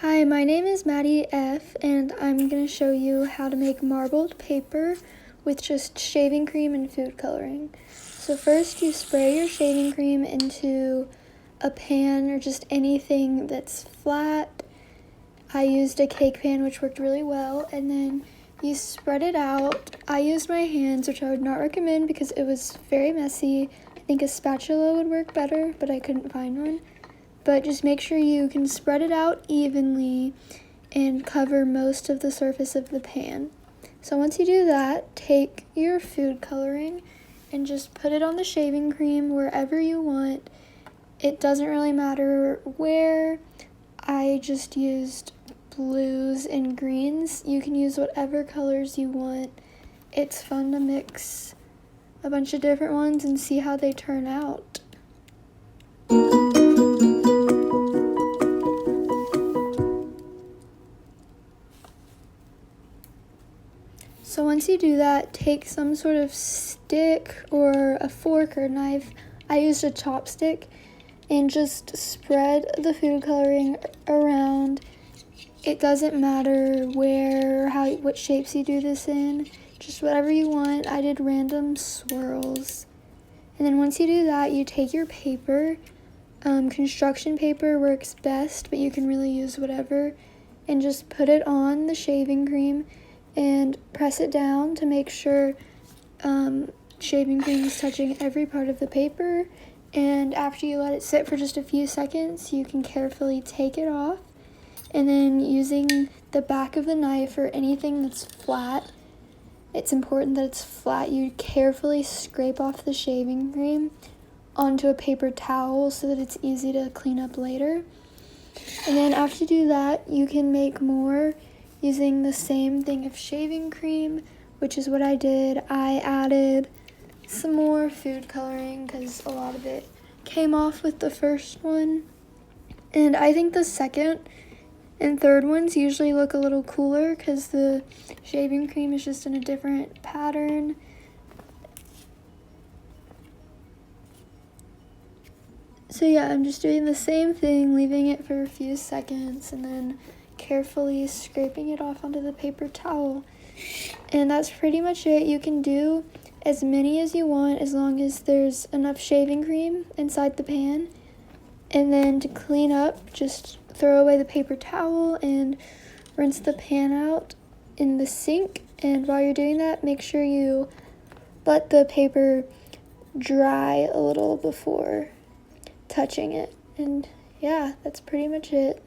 Hi, my name is Maddie F, and I'm going to show you how to make marbled paper with just shaving cream and food coloring. So first you spray your shaving cream into a pan or just anything that's flat. I used a cake pan, which worked really well, and then you spread it out. I used my hands, which I would not recommend because it was very messy. I think a spatula would work better, but I couldn't find one. But just make sure you can spread it out evenly and cover most of the surface of the pan. So once you do that, take your food coloring and just put it on the shaving cream wherever you want. It doesn't really matter where. I just used blues and greens. You can use whatever colors you want. It's fun to mix a bunch of different ones and see how they turn out. So once you do that, take some sort of stick or a fork or knife. I used a chopstick and just spread the food coloring around. It doesn't matter where, what shapes you do this in, just whatever you want. I did random swirls. And then once you do that, you take your paper. Construction paper works best, but you can really use whatever. And just put it on the shaving cream and press it down to make sure shaving cream is touching every part of the paper. And after you let it sit for just a few seconds, you can carefully take it off. And then using the back of the knife or anything that's flat, it's important that it's flat. You carefully scrape off the shaving cream onto a paper towel so that it's easy to clean up later. And then after you do that, you can make more using the same thing of shaving cream, which is what I did. I added some more food coloring because a lot of it came off with the first one. And I think the second and third ones usually look a little cooler because the shaving cream is just in a different pattern. So yeah, I'm just doing the same thing, leaving it for a few seconds, and then carefully scraping it off onto the paper towel. And that's pretty much it. You can do as many as you want as long as there's enough shaving cream inside the pan. And then to clean up, just throw away the paper towel and rinse the pan out in the sink. And while you're doing that, make sure you let the paper dry a little before touching it. And yeah, that's pretty much it.